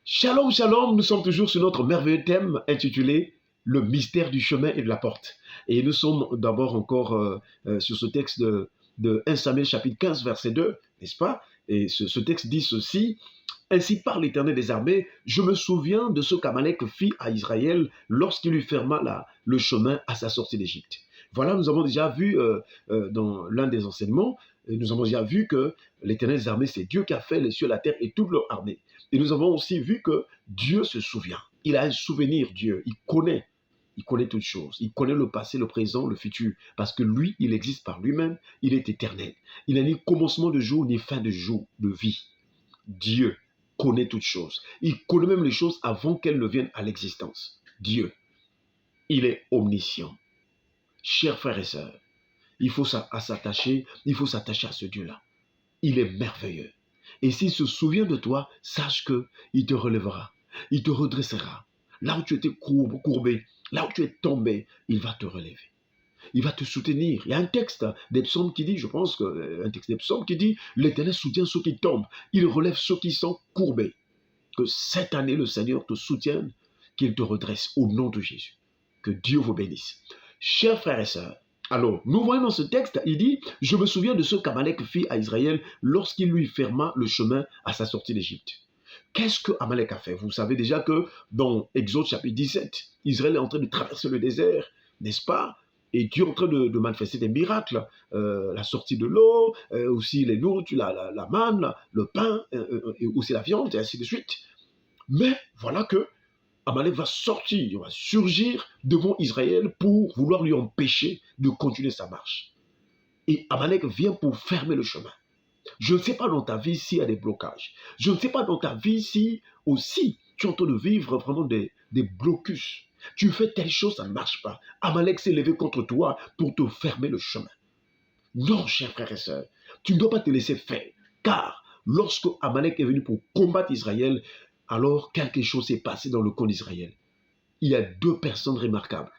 Shalom, shalom, nous sommes toujours sur notre merveilleux thème intitulé Le mystère du chemin et de la porte. Et nous sommes d'abord encore sur ce texte de 1 Samuel chapitre 15 verset 2, n'est-ce pas? Et ce texte dit ceci: Ainsi parle l'Éternel des armées, je me souviens de ce qu'Amalek fit à Israël lorsqu'il lui ferma le chemin à sa sortie d'Égypte. Voilà, nous avons déjà vu dans l'un des enseignements, nous avons déjà vu que l'Éternel des armées, c'est Dieu qui a fait les cieux, la terre et toute leur armée. Et nous avons aussi vu que Dieu se souvient. Il a un souvenir, Dieu. Il connaît toutes choses. Il connaît le passé, le présent, le futur. Parce que lui, il existe par lui-même. Il est éternel. Il n'a ni commencement de jour, ni fin de jour, de vie. Dieu connaît toutes choses. Il connaît même les choses avant qu'elles ne viennent à l'existence. Dieu, il est omniscient. Chers frères et sœurs, il faut s'attacher à ce Dieu-là. Il est merveilleux. Et s'il se souvient de toi, sache qu'il te relèvera, il te redressera. Là où tu étais courbé, là où tu es tombé, il va te relever. Il va te soutenir. Il y a un texte des psaumes qui dit, je pense qu'un texte des psaumes qui dit, l'Éternel soutient ceux qui tombent, il relève ceux qui sont courbés. Que cette année, le Seigneur te soutienne, qu'il te redresse au nom de Jésus. Que Dieu vous bénisse. Chers frères et sœurs, alors, nous voyons dans ce texte, il dit, je me souviens de ce qu'Amalek fit à Israël lorsqu'il lui ferma le chemin à sa sortie d'Égypte. Qu'est-ce que Amalek a fait? Vous savez déjà que dans Exode chapitre 17, Israël est en train de traverser le désert, n'est-ce pas? Et Dieu est en train de manifester des miracles, la sortie de l'eau, aussi les nourritures, la manne, le pain, et aussi la viande, et ainsi de suite. Mais voilà que Amalek va sortir, va surgir devant Israël pour vouloir lui empêcher de continuer sa marche. Et Amalek vient pour fermer le chemin. Je ne sais pas dans ta vie s'il y a des blocages. Je ne sais pas dans ta vie si aussi tu es en train de vivre vraiment des blocus. Tu fais telle chose, ça ne marche pas. Amalek s'est levé contre toi pour te fermer le chemin. Non, chers frères et sœurs, tu ne dois pas te laisser faire. Car lorsque Amalek est venu pour combattre Israël, alors quelque chose s'est passé dans le camp d'Israël. Il y a deux personnes remarquables.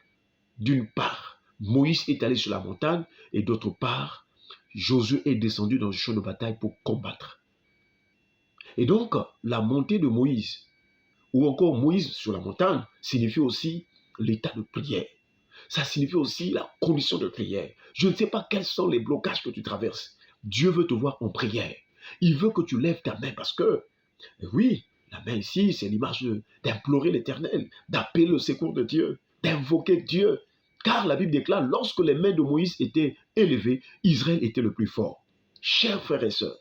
D'une part, Moïse est allé sur la montagne et d'autre part, Josué est descendu dans le champ de bataille pour combattre. Et donc, la montée de Moïse, ou encore Moïse sur la montagne, signifie aussi l'état de prière. Ça signifie aussi la condition de prière. Je ne sais pas quels sont les blocages que tu traverses. Dieu veut te voir en prière. Il veut que tu lèves ta main parce que, oui, la main ici, c'est l'image d'implorer l'Éternel, d'appeler le secours de Dieu, d'invoquer Dieu. Car la Bible déclare, lorsque les mains de Moïse étaient élevées, Israël était le plus fort. Chers frères et sœurs,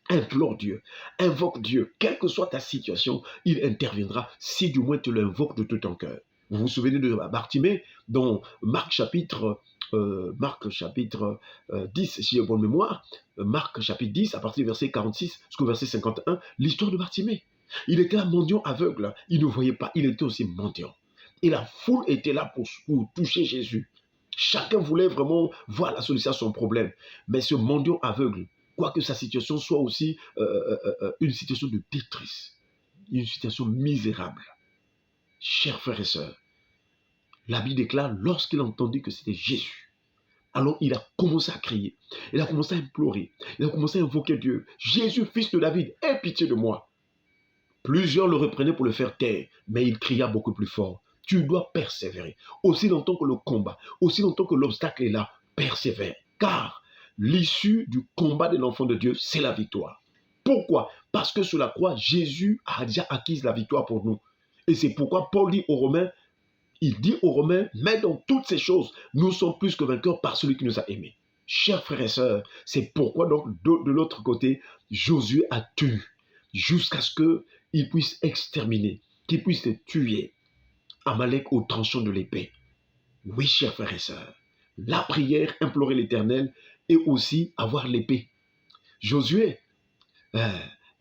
implore Dieu, invoque Dieu, quelle que soit ta situation, il interviendra si du moins tu l'invoques de tout ton cœur. Vous vous souvenez de Bartimée dans Marc chapitre 10, si j'ai bonne mémoire, Marc chapitre 10, à partir du verset 46 jusqu'au verset 51, l'histoire de Bartimée. Il était un mendiant aveugle, il ne voyait pas, il était aussi mendiant. Et la foule était là pour toucher Jésus. Chacun voulait vraiment voir la solution à son problème. Mais ce mendiant aveugle, quoique sa situation soit aussi une situation de détresse, une situation misérable. Chers frères et sœurs, la Bible déclare, lorsqu'il entendit que c'était Jésus, alors il a commencé à crier, il a commencé à implorer, il a commencé à invoquer Dieu. Jésus, fils de David, aie pitié de moi. Plusieurs le reprenaient pour le faire taire, mais il cria beaucoup plus fort. Tu dois persévérer. Aussi longtemps que le combat, aussi longtemps que l'obstacle est là, persévère. Car l'issue du combat de l'enfant de Dieu, c'est la victoire. Pourquoi? Parce que sur la croix, Jésus a déjà acquis la victoire pour nous. Et c'est pourquoi Paul dit aux Romains, il dit aux Romains, mais dans toutes ces choses, nous sommes plus que vainqueurs par celui qui nous a aimés. Chers frères et sœurs, c'est pourquoi donc de l'autre côté, Josué a tenu jusqu'à ce qu'il puisse exterminer, qu'il puisse tuer Amalek au tranchant de l'épée. Oui, chers frères et sœurs, la prière, implorer l'Éternel et aussi avoir l'épée. Josué,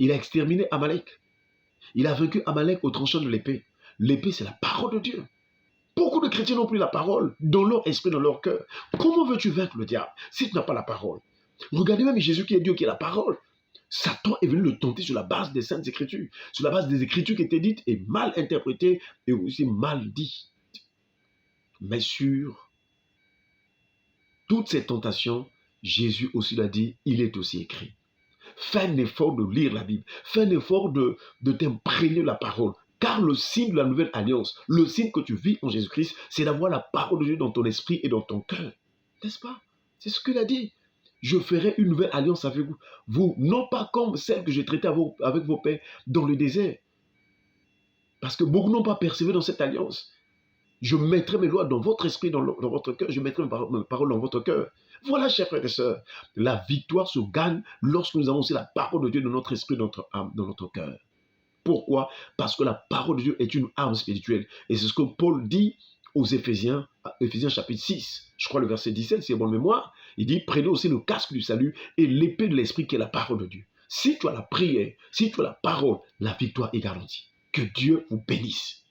il a exterminé Amalek. Il a vaincu Amalek au tranchant de l'épée. L'épée, c'est la parole de Dieu. Beaucoup de chrétiens n'ont plus la parole dans leur esprit, dans leur cœur. Comment veux-tu vaincre le diable si tu n'as pas la parole? Regardez même Jésus qui est Dieu, qui est la parole. Satan est venu le tenter sur la base des Saintes Écritures, sur la base des Écritures qui étaient dites et mal interprétées et aussi mal dites. Mais sur toutes ces tentations, Jésus aussi l'a dit, il est aussi écrit. Fais un effort de lire la Bible. Fais un effort de t'imprégner de la parole. Car le signe de la nouvelle alliance, le signe que tu vis en Jésus-Christ, c'est d'avoir la parole de Dieu dans ton esprit et dans ton cœur. N'est-ce pas? C'est ce qu'il a dit. Je ferai une nouvelle alliance avec vous, non pas comme celle que j'ai traitée avec vos pères dans le désert. Parce que beaucoup n'ont pas persévéré dans cette alliance. Je mettrai mes lois dans votre esprit, dans votre cœur. Je mettrai mes paroles dans votre cœur. Voilà, chers frères et sœurs, la victoire se gagne lorsque nous avons aussi la parole de Dieu dans notre esprit, dans notre âme, dans notre cœur. Pourquoi? Parce que la parole de Dieu est une arme spirituelle. Et c'est ce que Paul dit aux Éphésiens, Éphésiens chapitre 6, je crois le verset 17, c'est bon mémoire. Il dit, prenez aussi le casque du salut et l'épée de l'esprit qui est la parole de Dieu. Si tu as la prière, si tu as la parole, la victoire est garantie. Que Dieu vous bénisse.